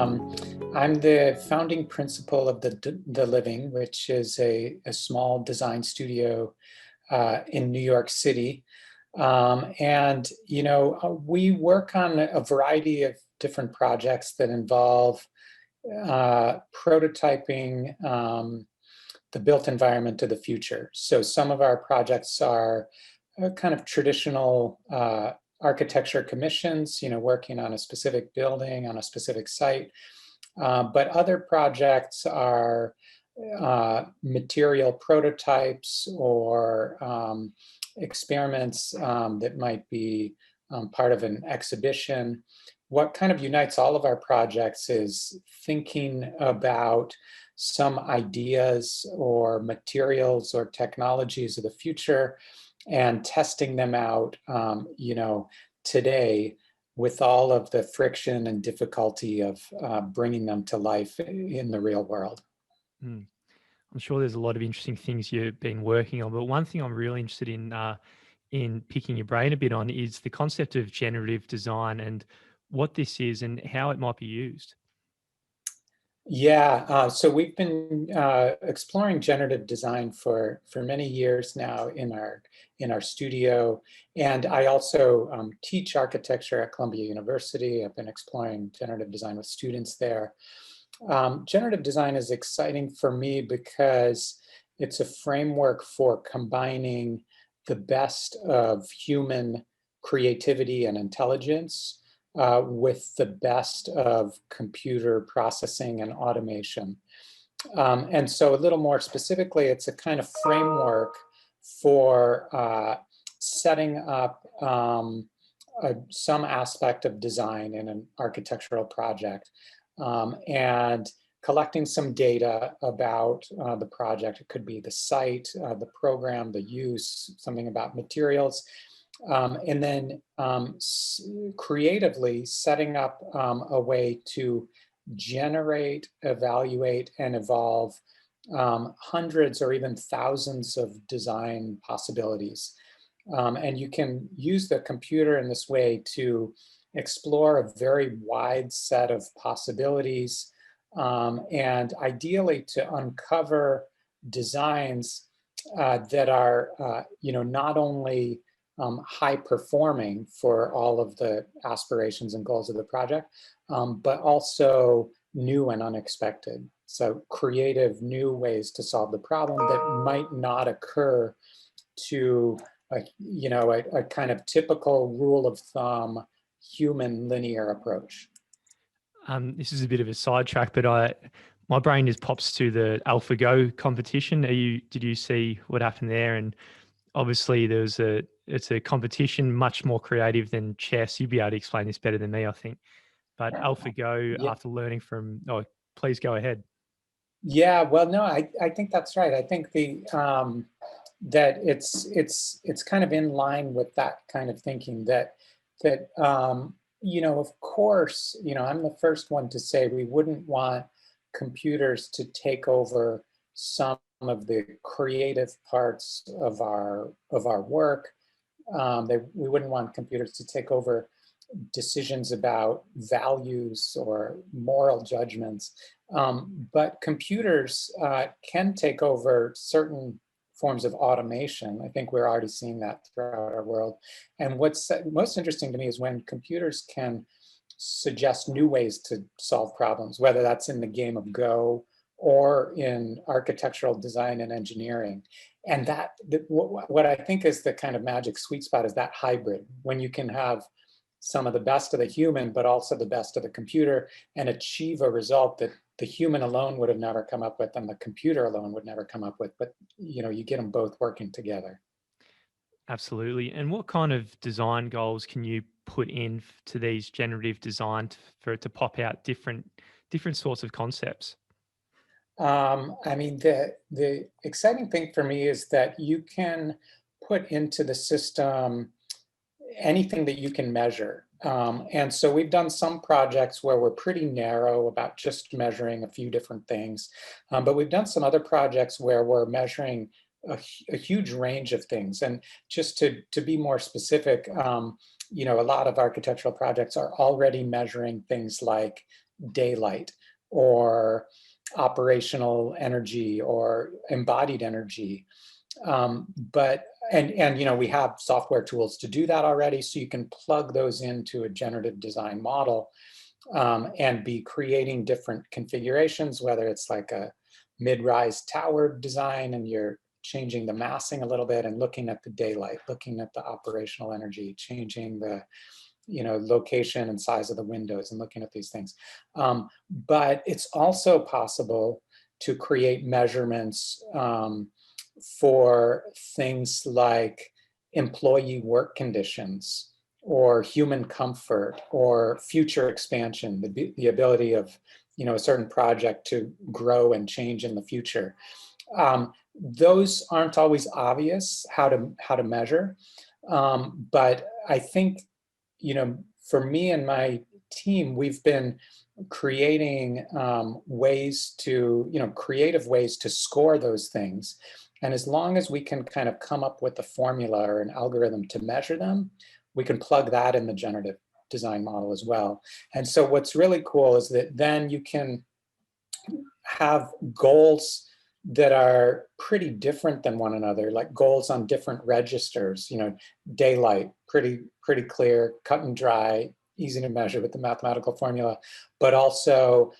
I'm the founding principal of the Living, which is a small design studio in New York City. We work on a variety of different projects that involve prototyping the built environment of the future. So some of our projects are kind of traditional architecture commissions, working on a specific building on a specific site. But other projects are material prototypes or experiments that might be part of an exhibition. What kind of unites all of our projects is thinking about some ideas or materials or technologies of the future and testing them out, today, with all of the friction and difficulty of bringing them to life in the real world. I'm sure there's a lot of interesting things you've been working on, but one thing I'm really interested in picking your brain a bit on is the concept of generative design and what this is and how it might be used. Yeah, so we've been exploring generative design for many years now in our studio, and I also teach architecture at Columbia University. I've been exploring generative design with students there. Generative design is exciting for me because it's a framework for combining the best of human creativity and intelligence with the best of computer processing and automation. And so a little more specifically, it's a kind of framework for setting up some aspect of design in an architectural project and collecting some data about the project. It could be the site, the program, the use, something about materials. And then creatively setting up a way to generate, evaluate, and evolve hundreds or even thousands of design possibilities. And you can use the computer in this way to explore a very wide set of possibilities and ideally to uncover designs that are, not only high performing for all of the aspirations and goals of the project, but also new and unexpected. So creative new ways to solve the problem that might not occur to a kind of typical rule of thumb human linear approach. This is a bit of a sidetrack, but my brain just pops to the AlphaGo competition. Did you see what happened there? And obviously it's a competition much more creative than chess. You'd be able to explain this better than me, I think. But AlphaGo, Yeah. after learning from, please go ahead. Yeah, well, no, I think that's right. I think that it's kind of in line with that kind of thinking that of course, I'm the first one to say we wouldn't want computers to take over some of the creative parts of our work. We wouldn't want computers to take over decisions about values or moral judgments. But computers can take over certain forms of automation. I think we're already seeing that throughout our world. And what's most interesting to me is when computers can suggest new ways to solve problems, whether that's in the game of Go or in architectural design and engineering. And what I think is the kind of magic sweet spot is that hybrid, when you can have some of the best of the human, but also the best of the computer, and achieve a result that the human alone would have never come up with and the computer alone would never come up with. But you get them both working together. Absolutely. And what kind of design goals can you put in to these generative design for it to pop out different sorts of concepts? The exciting thing for me is that you can put into the system anything that you can measure. And so we've done some projects where we're pretty narrow about just measuring a few different things. But we've done some other projects where we're measuring a huge range of things. And just to be more specific, a lot of architectural projects are already measuring things like daylight or operational energy or embodied energy. And we have software tools to do that already, so you can plug those into a generative design model and be creating different configurations, whether it's like a mid-rise tower design and you're changing the massing a little bit and looking at the daylight, looking at the operational energy, changing the location and size of the windows and looking at these things. But it's also possible to create measurements for things like employee work conditions or human comfort or future expansion, the ability of a certain project to grow and change in the future. Those aren't always obvious how to measure, but I think for me and my team, we've been creating ways to creative ways to score those things. And as long as we can kind of come up with a formula or an algorithm to measure them, we can plug that in the generative design model as well. And so what's really cool is that then you can have goals that are pretty different than one another, like goals on different registers, daylight, pretty clear, cut and dry, easy to measure with the mathematical formula, but also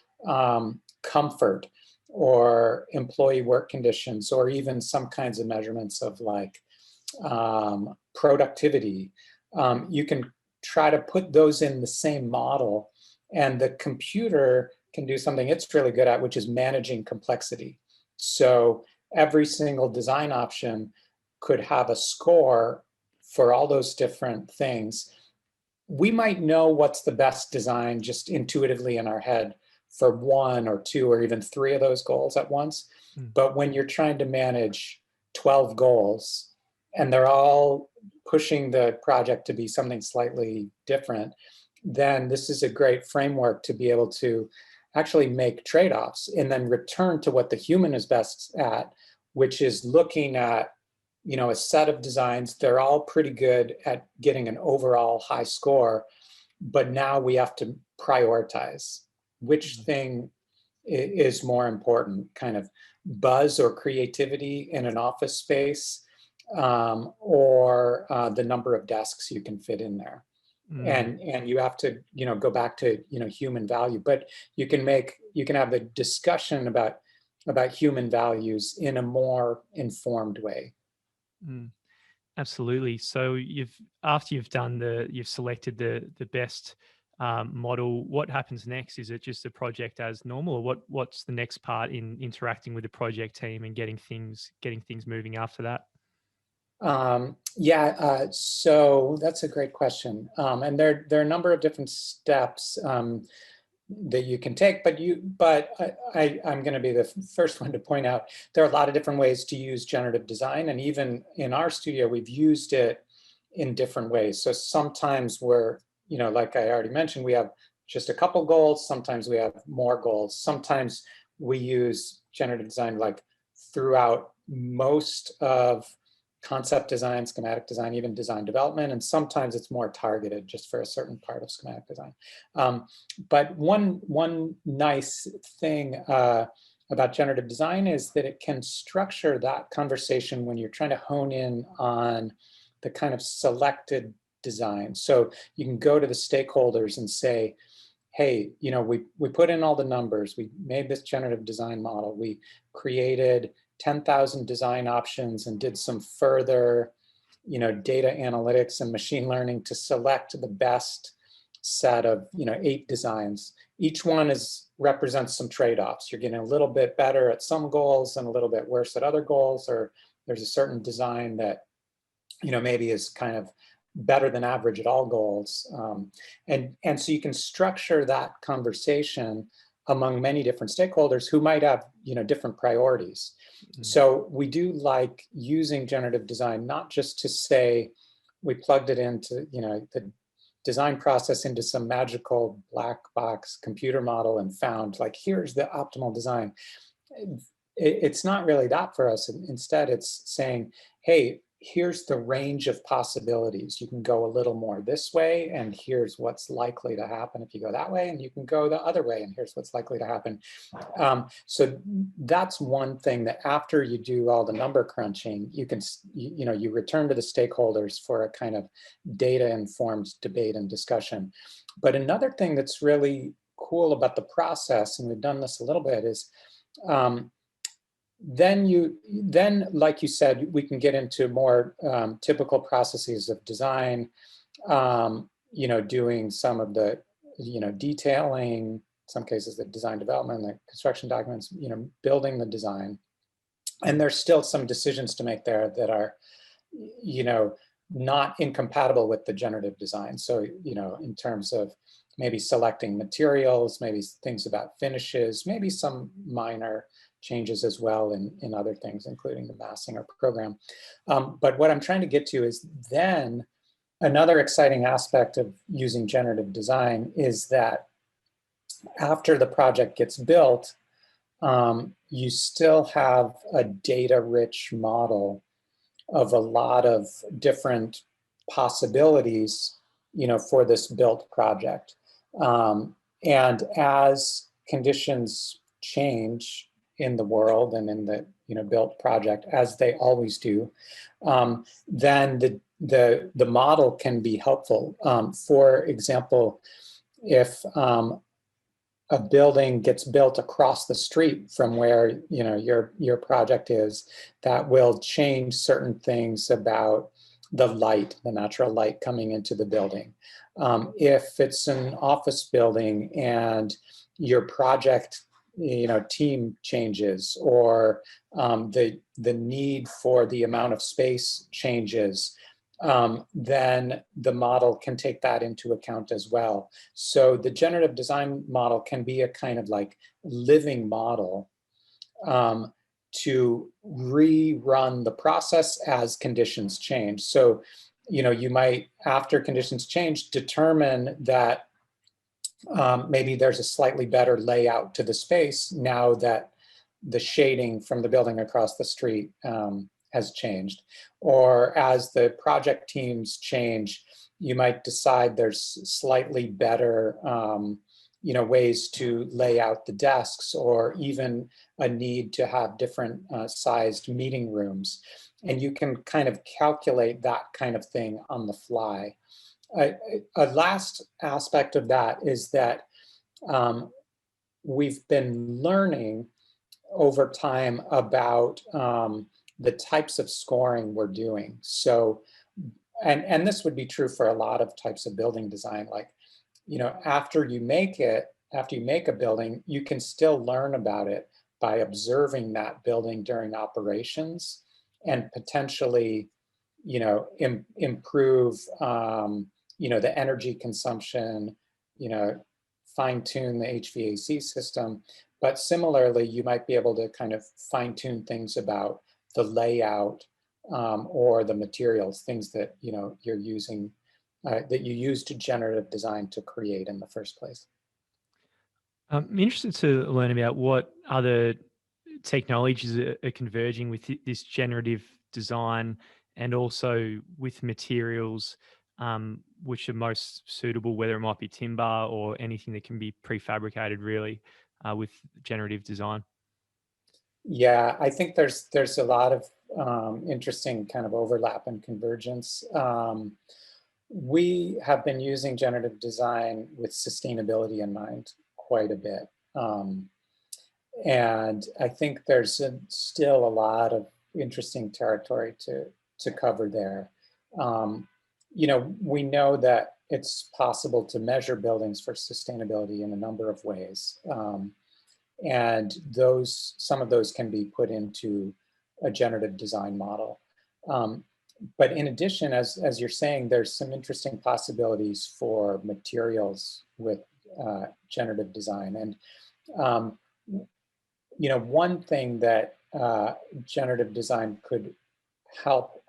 comfort or employee work conditions, or even some kinds of measurements of like productivity. You can try to put those in the same model, and the computer can do something it's really good at, which is managing complexity. So every single design option could have a score for all those different things. We might know what's the best design just intuitively in our head for one or two or even three of those goals at once. But when you're trying to manage 12 goals and they're all pushing the project to be something slightly different, then this is a great framework to be able to actually make trade-offs and then return to what the human is best at, which is looking at a set of designs. They're all pretty good at getting an overall high score, but now we have to prioritize which thing is more important, kind of buzz or creativity in an office space, or the number of desks you can fit in there. And you have to go back to human value, but you can have the discussion about human values in a more informed way. Absolutely. So after you've selected the best model, what happens next? Is it just a project as normal, or what's the next part in interacting with the project team and getting things moving after that? So that's a great question. And there are a number of different steps that you can take, but I'm going to be the first one to point out there are a lot of different ways to use generative design, and even in our studio we've used it in different ways. So sometimes we're, like I already mentioned, we have just a couple goals. Sometimes we have more goals. Sometimes we use generative design like throughout most of concept design, schematic design, even design development, and sometimes it's more targeted just for a certain part of schematic design. But one nice thing about generative design is that it can structure that conversation when you're trying to hone in on the kind of selected design. So you can go to the stakeholders and say, hey, we put in all the numbers, we made this generative design model, we created 10,000 design options and did some further, data analytics and machine learning to select the best set of, 8 designs. Each one represents some trade-offs. You're getting a little bit better at some goals and a little bit worse at other goals, or there's a certain design that, maybe is kind of better than average at all goals. And so you can structure that conversation among many different stakeholders who might have, different priorities. So we do like using generative design, not just to say we plugged it into, the design process into some magical black box computer model and found like, here's the optimal design. It's not really that for us. Instead, it's saying, hey, here's the range of possibilities. You can go a little more this way, and here's what's likely to happen if you go that way, and you can go the other way, and here's what's likely to happen. So that's one thing that after you do all the number crunching, you can, you return to the stakeholders for a kind of data-informed debate and discussion. But another thing that's really cool about the process, and we've done this a little bit, is then, like you said, we can get into more typical processes of design, doing some of the, detailing, in some cases the design development, the construction documents, building the design. And there's still some decisions to make there that are, not incompatible with the generative design. So, in terms of maybe selecting materials, maybe things about finishes, maybe some minor changes as well in other things, including the massing or program. But what I'm trying to get to is then another exciting aspect of using generative design is that after the project gets built, you still have a data-rich model of a lot of different possibilities, for this built project. And as conditions change in the world and in the built project, as they always do, then the model can be helpful. For example, if a building gets built across the street from where your project is, that will change certain things about the light, the natural light coming into the building. If it's an office building and your project team changes, or the need for the amount of space changes, then the model can take that into account as well. So the generative design model can be a kind of like living model to rerun the process as conditions change. So, you might, after conditions change, determine that maybe there's a slightly better layout to the space now that the shading from the building across the street has changed. Or as the project teams change, you might decide there's slightly better ways to lay out the desks, or even a need to have different sized meeting rooms. And you can kind of calculate that kind of thing on the fly. A last aspect of that is that we've been learning over time about the types of scoring we're doing. So, and this would be true for a lot of types of building design. Like, after you make a building, you can still learn about it by observing that building during operations, and potentially, improve, the energy consumption, fine tune the HVAC system. But similarly, you might be able to kind of fine tune things about the layout or the materials, things that you're using, that you used generative design to create in the first place. I'm interested to learn about what other technologies are converging with this generative design, and also with materials which are most suitable, whether it might be timber or anything that can be prefabricated, really, with generative design. Yeah, I think there's a lot of interesting kind of overlap and convergence. We have been using generative design with sustainability in mind quite a bit. And I think there's still a lot of interesting territory to cover there. We know that it's possible to measure buildings for sustainability in a number of ways. And some of those can be put into a generative design model. But in addition, as you're saying, there's some interesting possibilities for materials with generative design. And one thing that generative design could help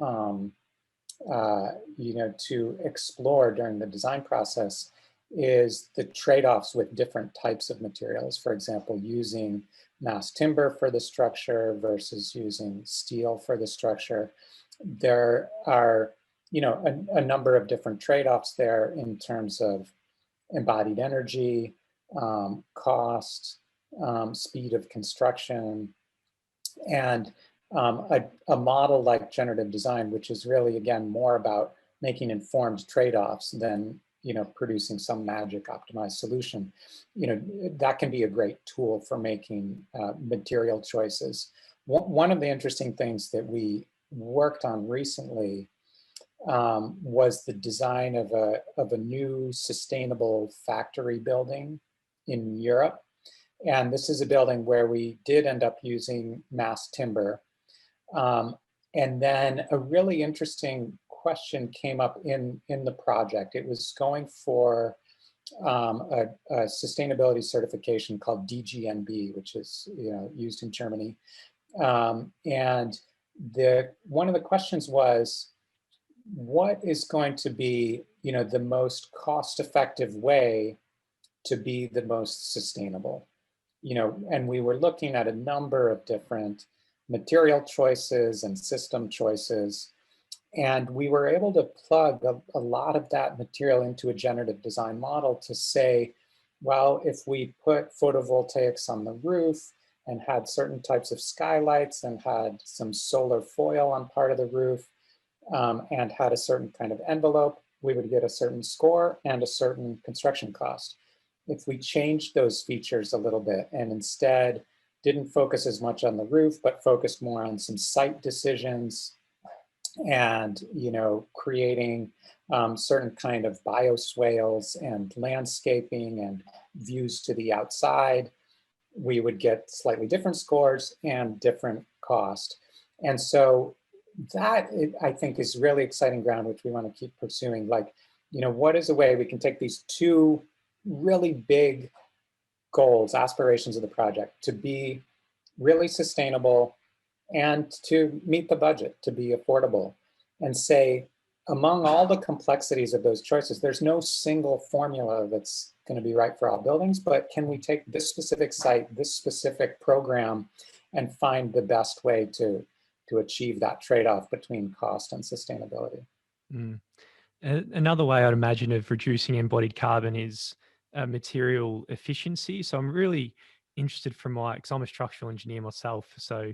to explore during the design process is the trade-offs with different types of materials. For example, using mass timber for the structure versus using steel for the structure. there are, a number of different trade-offs there in terms of embodied energy, cost, speed of construction, and a model like generative design, which is really, again, more about making informed trade-offs than producing some magic optimized solution. That can be a great tool for making material choices. One of the interesting things that we worked on recently was the design of a new sustainable factory building in Europe. And this is a building where we did end up using mass timber. And then a really interesting question came up in the project. It was going for a sustainability certification called DGNB, which is used in Germany. And one of the questions was, what is going to be the most cost-effective way to be the most sustainable? And we were looking at a number of different material choices and system choices. And we were able to plug a lot of that material into a generative design model to say, well, if we put photovoltaics on the roof and had certain types of skylights and had some solar foil on part of the roof and had a certain kind of envelope, we would get a certain score and a certain construction cost. If we changed those features a little bit and instead didn't focus as much on the roof, but focused more on some site decisions and creating certain kind of bioswales and landscaping and views to the outside, we would get slightly different scores and different cost. And so that, I think, is really exciting ground, which we want to keep pursuing. Like, what is a way we can take these two really big goals, aspirations of the project, to be really sustainable and to meet the budget, to be affordable, and say, among all the complexities of those choices, there's no single formula that's going to be right for all buildings, but can we take this specific site, this specific program, and find the best way to achieve that trade-off between cost and sustainability? Mm. Another way I'd imagine of reducing embodied carbon is material efficiency. So I'm really interested because I'm a structural engineer myself. So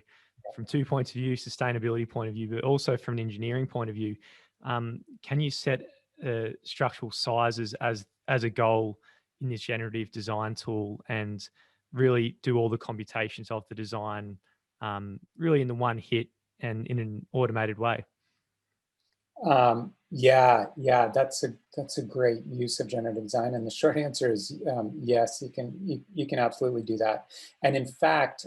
from 2 points of view, sustainability point of view, but also from an engineering point of view, can you set structural sizes as a goal in this generative design tool and really do all the computations of the design really in the one hit and in an automated way? Yeah, that's a great use of generative design, and the short answer is yes. You can absolutely do that. And in fact,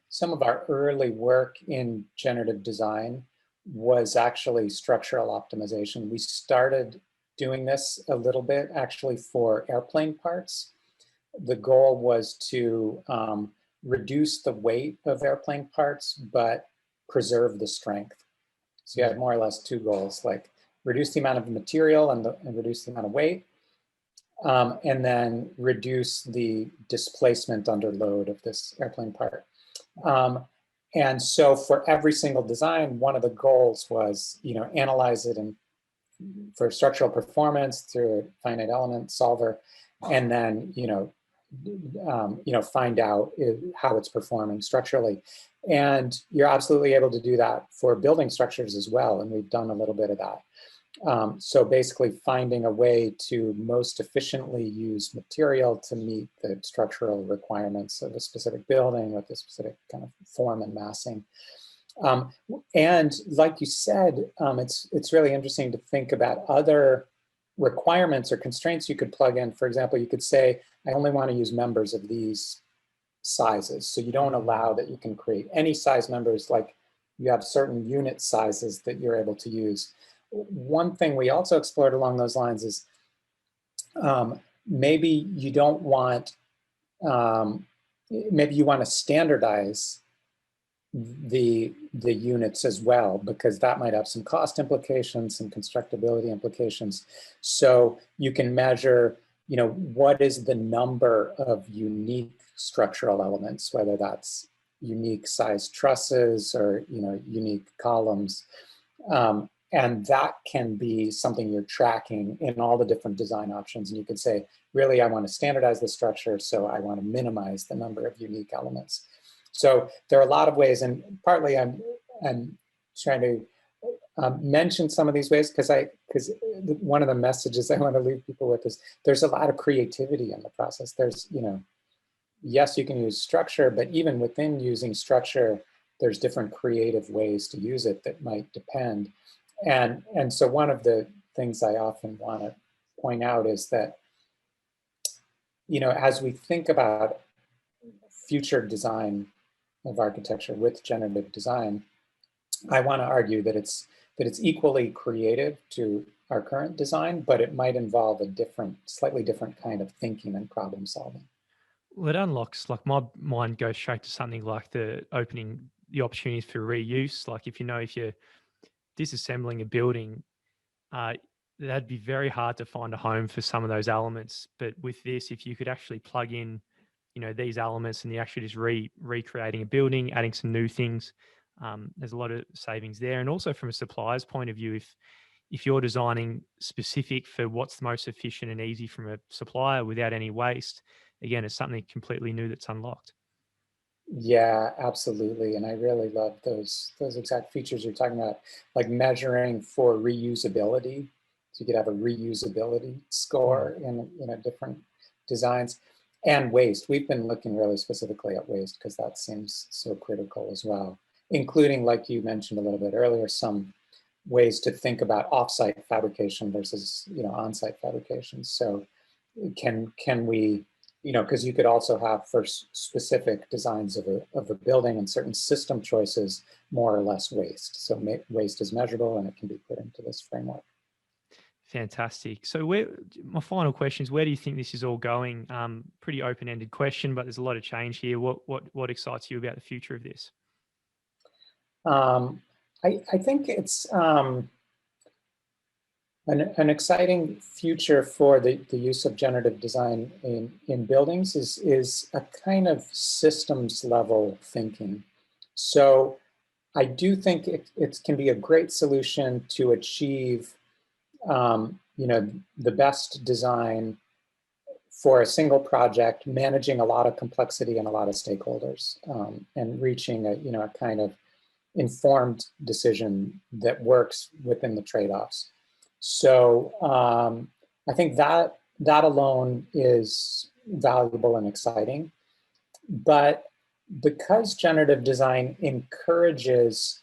some of our early work in generative design was actually structural optimization. We started doing this a little bit actually for airplane parts. The goal was to reduce the weight of airplane parts, but preserve the strength. So you had more or less two goals, like reduce the amount of material and reduce the amount of weight, and then reduce the displacement under load of this airplane part. And so for every single design, one of the goals was, analyze it for structural performance through a finite element solver, and then, find out how it's performing structurally. And you're absolutely able to do that for building structures as well. And we've done a little bit of that. So basically finding a way to most efficiently use material to meet the structural requirements of a specific building with a specific kind of form and massing. And like you said, it's really interesting to think about other requirements or constraints you could plug in. For example, you could say, I only want to use members of these sizes. So you don't allow that you can create any size members, like you have certain unit sizes that you're able to use. One thing we also explored along those lines is maybe you don't want, maybe you want to standardize the units as well, because that might have some cost implications, some constructability implications. So you can measure, what is the number of unique structural elements, whether that's unique size trusses or, unique columns. And that can be something you're tracking in all the different design options. And you could say, really, I want to standardize the structure, so I want to minimize the number of unique elements. So there are a lot of ways, and partly I'm trying to mention some of these ways because one of the messages I want to leave people with is there's a lot of creativity in the process. There's, yes, you can use structure, but even within using structure, there's different creative ways to use it that might depend. And so one of the things I often want to point out is that, as we think about future design of architecture with generative design, I want to argue that it's equally creative to our current design, but it might involve a slightly different kind of thinking and problem solving. Well, it unlocks, like my mind goes straight to something like opening the opportunities for reuse. Like if you're disassembling a building, uh, that'd be very hard to find a home for some of those elements. But with this, if you could actually plug in, these elements and you're actually just recreating a building, adding some new things, there's a lot of savings there. And also from a supplier's point of view, if you're designing specific for what's the most efficient and easy from a supplier without any waste, again, it's something completely new that's unlocked. Yeah, absolutely. And I really love those exact features you're talking about, like measuring for reusability. So you could have a reusability score in different designs, and waste. We've been looking really specifically at waste because that seems so critical as well, including, like you mentioned a little bit earlier, some ways to think about offsite fabrication versus on-site fabrication. So can we, because you could also have for specific designs of a building and certain system choices, more or less waste. So waste is measurable and it can be put into this framework. Fantastic. So my final question is, where do you think this is all going? Pretty open-ended question, but there's a lot of change here. What excites you about the future of this? I think it's an exciting future for the use of generative design in buildings is a kind of systems level thinking. So I do think it can be a great solution to achieve the best design for a single project, managing a lot of complexity and a lot of stakeholders, and reaching a kind of informed decision that works within the trade-offs. So I think that alone is valuable and exciting. But because generative design encourages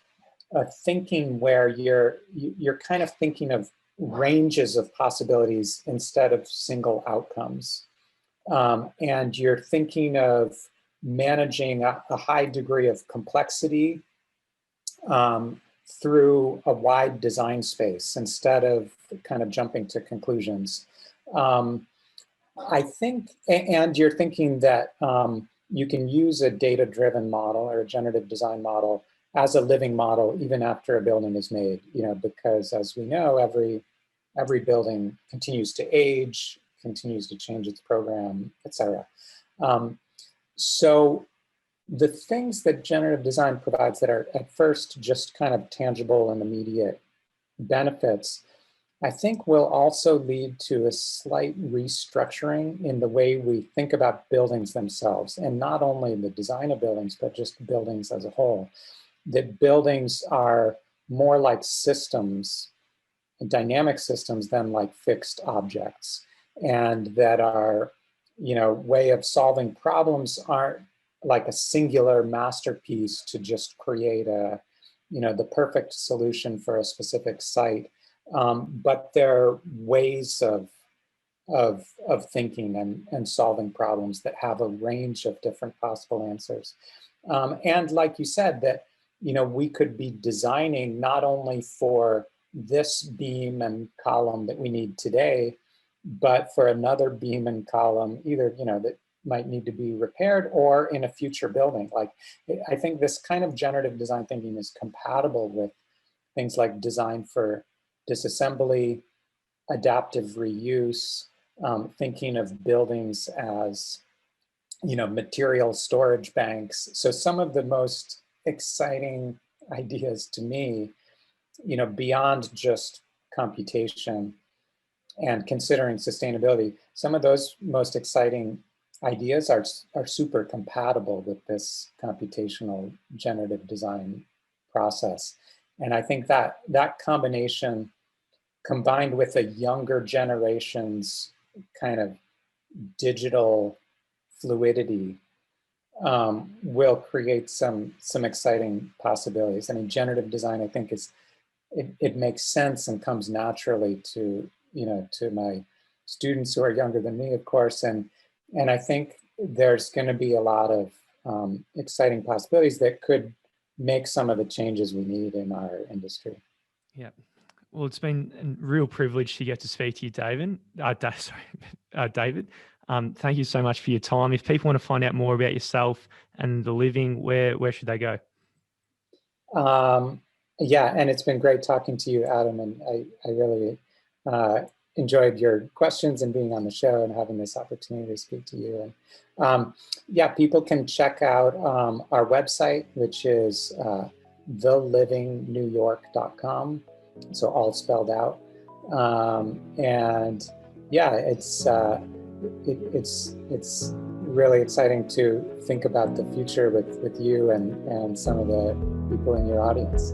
a thinking where you're kind of thinking of ranges of possibilities instead of single outcomes, and you're thinking of managing a high degree of complexity through a wide design space instead of kind of jumping to conclusions. I think, and you're thinking that you can use a data-driven model or a generative design model as a living model even after a building is made, because as we know, every building continues to age, continues to change its program, et cetera. So the things that generative design provides that are at first just kind of tangible and immediate benefits, I think will also lead to a slight restructuring in the way we think about buildings themselves, and not only the design of buildings, but just buildings as a whole. That buildings are more like systems, dynamic systems, than like fixed objects, and that our way of solving problems aren't like a singular masterpiece to just create the perfect solution for a specific site, but they're ways of thinking and solving problems that have a range of different possible answers. And like you said, that we could be designing not only for this beam and column that we need today, but for another beam and column, either that might need to be repaired or in a future building. Like, I think this kind of generative design thinking is compatible with things like design for disassembly, adaptive reuse, thinking of buildings as material storage banks. So some of the most exciting ideas to me, beyond just computation and considering sustainability, some of those most exciting ideas are super compatible with this computational generative design process. And I think that that combination, combined with a younger generation's kind of digital fluidity, will create some exciting possibilities. I mean, generative design, I think, it makes sense and comes naturally to to my students who are younger than me, of course, and I think there's going to be a lot of exciting possibilities that could make some of the changes we need in our industry. Yeah. Well, it's been a real privilege to get to speak to you, David. David. Thank you so much for your time. If people want to find out more about yourself and the living, where should they go? Yeah, and it's been great talking to you, Adam, and I really enjoyed your questions and being on the show and having this opportunity to speak to you. And yeah, people can check out our website, which is thelivingnewyork.com, so all spelled out. And yeah, it's really exciting to think about the future with you and some of the people in your audience.